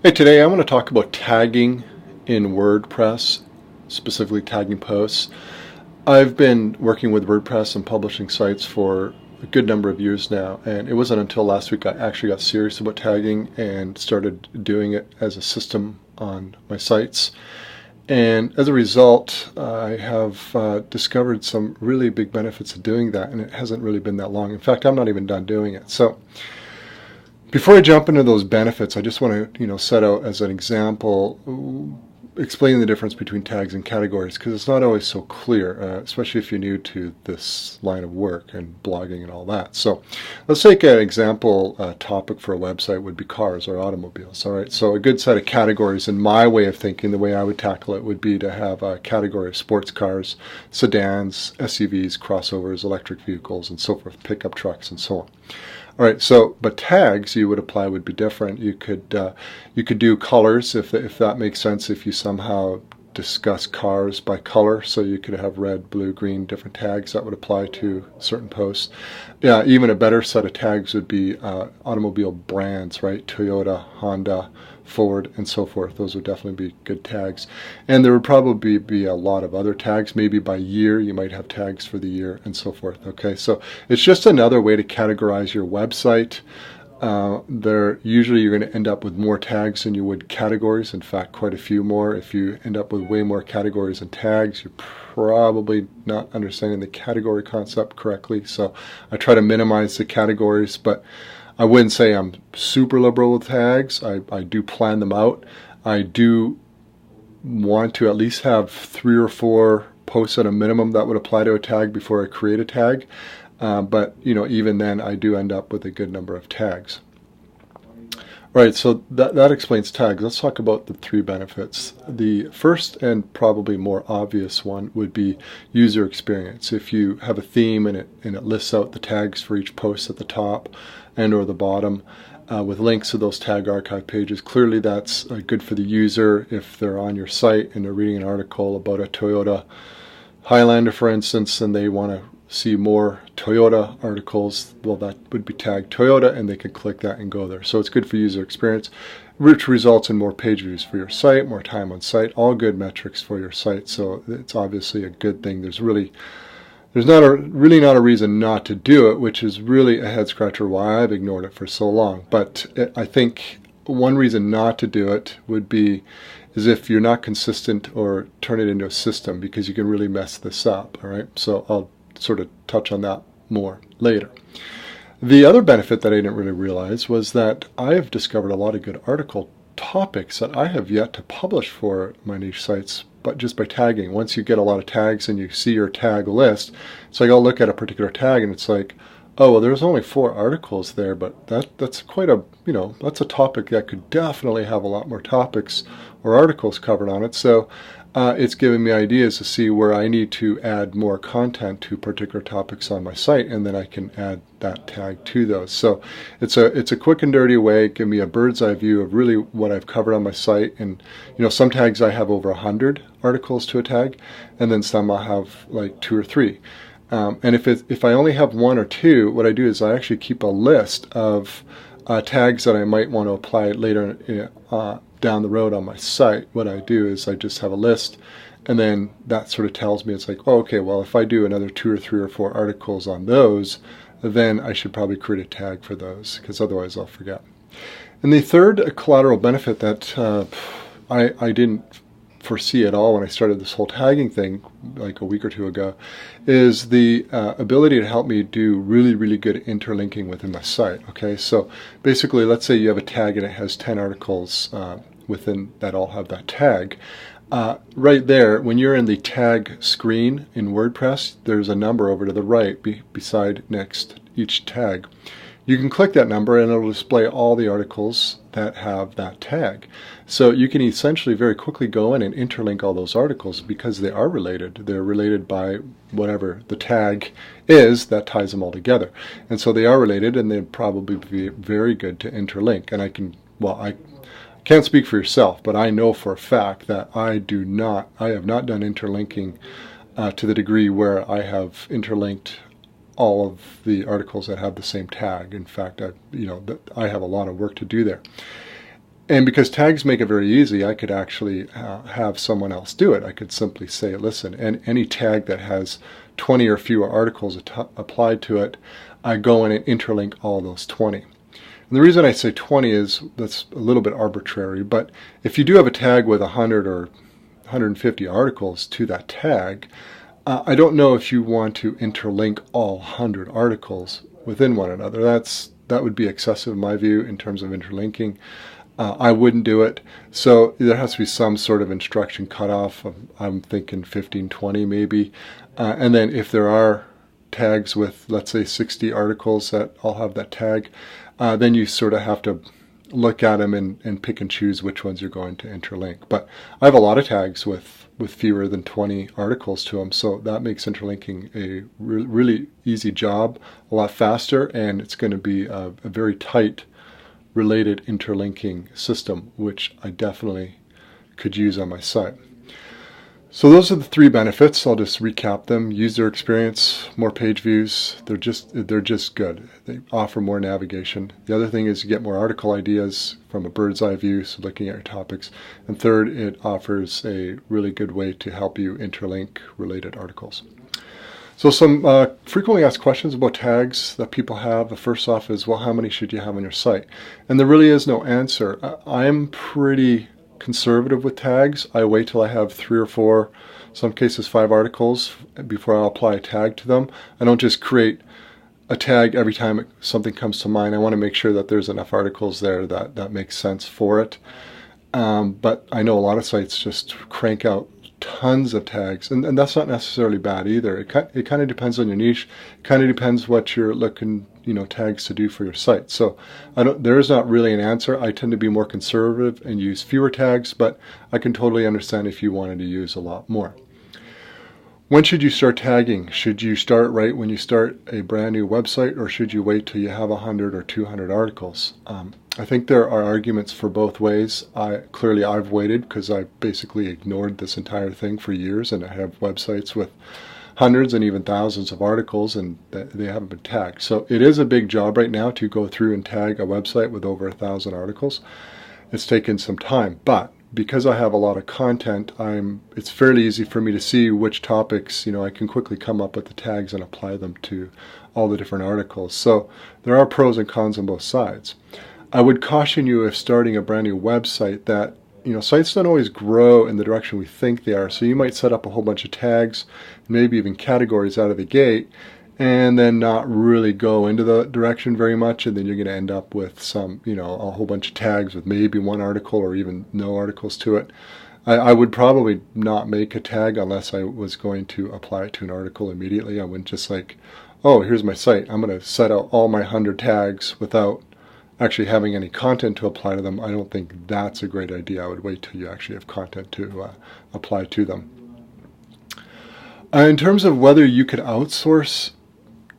Hey, today I want to talk about tagging in WordPress, specifically tagging posts. I've been working with WordPress and publishing sites for a good number of years now, and it wasn't until last week I actually got serious about tagging and started doing it as a system on my sites. And as a result, I have discovered some really big benefits of doing that, and it hasn't really been that long. In fact, I'm not even done doing it. So before I jump into those benefits, I just want to, set out as an example, explain the difference between tags and categories, because it's not always so clear, especially if you're new to this line of work and blogging and all that. So let's take an example topic for a website would be cars or automobiles. All right, so a good set of categories in my way of thinking, the way I would tackle it would be to have a category of sports cars, sedans, SUVs, crossovers, electric vehicles, and so forth, pickup trucks, and so on. All right, so but tags you would apply would be different. You could do colors if that makes sense. If you somehow discuss cars by color, so you could have red, blue, green, different tags that would apply to certain posts. Yeah, even a better set of tags would be automobile brands, right? Toyota, Honda, Ford, and so forth. Those would definitely be good tags. And there would probably be a lot of other tags. Maybe by year, you might have tags for the year and so forth. Okay, so it's just another way to categorize your website. Usually you're going to end up with more tags than you would categories. In fact, quite a few more. If you end up with way more categories than tags, you're probably not understanding the category concept correctly. So I try to minimize the categories, but I wouldn't say I'm super liberal with tags. I do plan them out. I do want to at least have 3 or 4 posts at a minimum that would apply to a tag before I create a tag. But even then, I do end up with a good number of tags. All right, so that explains tags. Let's talk about the 3 benefits. The first and probably more obvious one would be user experience. If you have a theme and it lists out the tags for each post at the top and or the bottom with links to those tag archive pages, clearly that's good for the user. If they're on your site and they're reading an article about a Toyota Highlander, for instance, and they want to see more Toyota articles, well, that would be tagged Toyota, and they can click that and go there. So it's good for user experience, which results in more page views for your site, more time on site, all good metrics for your site. So it's obviously a good thing. There's really not a reason not to do it, which is really a head scratcher why I've ignored it for so long. But I think one reason not to do it would be is if you're not consistent or turn it into a system, because you can really mess this up. All right, so I'll sort of touch on that more later. The other benefit that I didn't really realize was that I have discovered a lot of good article topics that I have yet to publish for my niche sites, but just by tagging. Once you get a lot of tags and you see your tag list, it's like I'll look at a particular tag and it's like, oh, well, there's only 4 articles there, but that's quite a, that's a topic that could definitely have a lot more topics or articles covered on it. So it's giving me ideas to see where I need to add more content to particular topics on my site, and then I can add that tag to those. So it's a quick and dirty way. Give me a bird's eye view of really what I've covered on my site. And some tags I have over 100 articles to a tag, and then some I have like 2 or 3. And if I only have 1 or 2, what I do is I actually keep a list of tags that I might want to apply later down the road on my site. What I do is I just have a list, and then that sort of tells me, it's like, oh, okay, well, if I do another 2 or 3 or 4 articles on those, then I should probably create a tag for those, because otherwise I'll forget. And the third collateral benefit that I didn't foresee at all when I started this whole tagging thing like a week or 2 ago is the ability to help me do really, really good interlinking within my site. Okay, so basically, let's say you have a tag and it has 10 articles within that all have that tag. Right there, when you're in the tag screen in WordPress, there's a number over to the right beside next each tag. You can click that number and it'll display all the articles that have that tag. So you can essentially very quickly go in and interlink all those articles because they are related. They're related by whatever the tag is that ties them all together. And so they are related, and they'd probably be very good to interlink. And I can't speak for yourself, but I know for a fact that I have not done interlinking to the degree where I have interlinked all of the articles that have the same tag. In fact, I have a lot of work to do there. And because tags make it very easy, I could actually have someone else do it. I could simply say, listen, and any tag that has 20 or fewer articles applied to it, I go in and interlink all those 20. And the reason I say 20 is that's a little bit arbitrary, but if you do have a tag with 100 or 150 articles to that tag, I don't know if you want to interlink all 100 articles within one another. That would be excessive in my view in terms of interlinking. I wouldn't do it. So there has to be some sort of instruction cutoff. I'm thinking 15, 20 maybe. And then if there are tags with, let's say, 60 articles that all have that tag, then you sort of have to look at them and pick and choose which ones you're going to interlink. But I have a lot of tags with fewer than 20 articles to them, so that makes interlinking a really easy job, a lot faster, and it's going to be a very tight related interlinking system, which I definitely could use on my site. So those are the 3 benefits. I'll just recap them. User experience, more page views. They're just good. They offer more navigation. The other thing is you get more article ideas from a bird's eye view, so looking at your topics. And third, it offers a really good way to help you interlink related articles. So some frequently asked questions about tags that people have. The first off is, well, how many should you have on your site? And there really is no answer. I'm pretty conservative with tags. I wait till I have 3 or 4, some cases 5 articles before I'll apply a tag to them. I don't just create a tag every time something comes to mind. I want to make sure that there's enough articles there that makes sense for it. But I know a lot of sites just crank out tons of tags, and that's not necessarily bad either. It kind of depends on your niche. It kind of depends what you're looking, tags to do for your site. So there is not really an answer. I tend to be more conservative and use fewer tags, but I can totally understand if you wanted to use a lot more. When should you start tagging? Should you start right when you start a brand new website, or should you wait till you have 100 or 200 articles? I think there are arguments for both ways. I've waited because I basically ignored this entire thing for years, and I have websites with hundreds and even thousands of articles, and they haven't been tagged. So it is a big job right now to go through and tag a website with over 1,000 articles. It's taken some time, but because I have a lot of content, it's fairly easy for me to see which topics, I can quickly come up with the tags and apply them to all the different articles. So there are pros and cons on both sides. I would caution you, if starting a brand new website, that sites don't always grow in the direction we think they are. So you might set up a whole bunch of tags, maybe even categories out of the gate, and then not really go into the direction very much, and then you're going to end up with some, a whole bunch of tags with maybe 1 article or even no articles to it. I would probably not make a tag unless I was going to apply it to an article immediately. I wouldn't just like, oh, here's my site, I'm going to set out all my 100 tags without actually having any content to apply to them. I don't think that's a great idea. I would wait till you actually have content to apply to them. In terms of whether you could outsource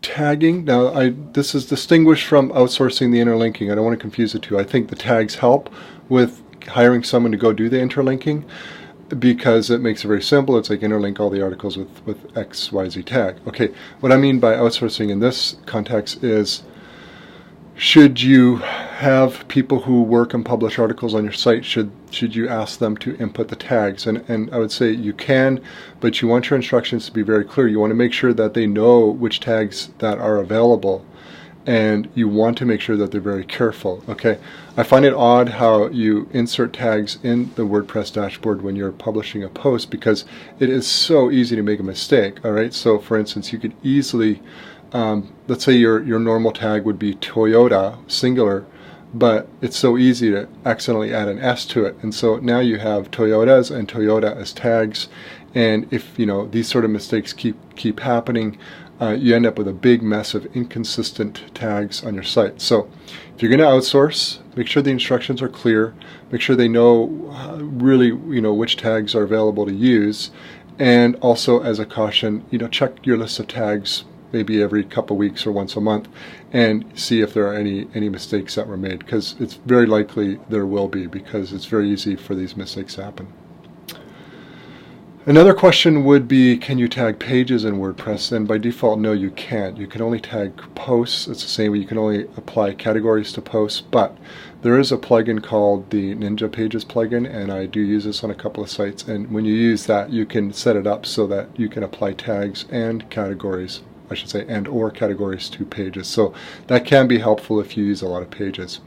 tagging, now this is distinguished from outsourcing the interlinking. I don't want to confuse the two. I think the tags help with hiring someone to go do the interlinking because it makes it very simple. It's like interlink all the articles with XYZ tag. Okay, what I mean by outsourcing in this context is, should you have people who work and publish articles on your site, should you ask them to input the tags? And I would say you can, but you want your instructions to be very clear. You want to make sure that they know which tags that are available, and you want to make sure that they're very careful. Okay, I find it odd how you insert tags in the WordPress dashboard when you're publishing a post, because it is so easy to make a mistake. All right, so for instance, you could easily let's say your normal tag would be Toyota, singular, but it's so easy to accidentally add an S to it. And so now you have Toyotas and Toyota as tags. And if these sort of mistakes keep happening, you end up with a big mess of inconsistent tags on your site. So if you're going to outsource, make sure the instructions are clear. Make sure they know really which tags are available to use. And also, as a caution, check your list of tags maybe every couple weeks or once a month, and see if there are any mistakes that were made, because it's very likely there will be, because it's very easy for these mistakes to happen. Another question would be, can you tag pages in WordPress? And by default, no, you can't. You can only tag posts. It's the same way you can only apply categories to posts, but there is a plugin called the Ninja Pages plugin, and I do use this on a couple of sites. And when you use that, you can set it up so that you can apply tags and categories, I should say, and or categories to pages. So that can be helpful if you use a lot of pages.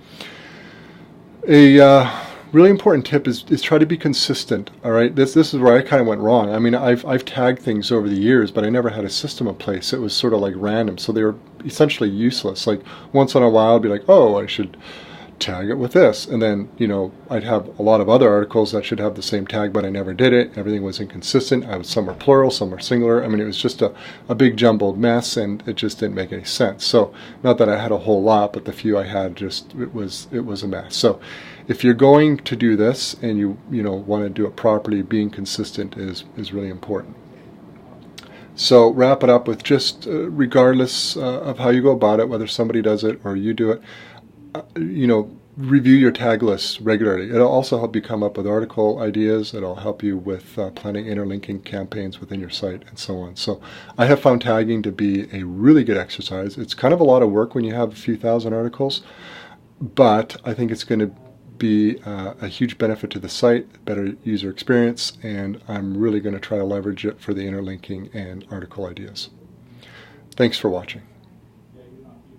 A really important tip is try to be consistent. All right, this is where I kind of went wrong. I mean, I've tagged things over the years, but I never had a system in place. It was sort of like random, so they were essentially useless. Like once in a while, I'd be like, oh, I should tag it with this, and then I'd have a lot of other articles that should have the same tag, but I never did it. Everything was inconsistent. Some were plural, some were singular. I mean, it was just a big jumbled mess, and it just didn't make any sense. So not that I had a whole lot, but the few I had, just it was a mess. So if you're going to do this and you want to do it properly, being consistent is really important. So wrap it up with just regardless of how you go about it, whether somebody does it or you do it, review your tag lists regularly. It'll also help you come up with article ideas. It'll help you with planning interlinking campaigns within your site and so on. So I have found tagging to be a really good exercise. It's kind of a lot of work when you have a few thousand articles, but I think it's going to be a huge benefit to the site, better user experience, and I'm really going to try to leverage it for the interlinking and article ideas. Thanks for watching.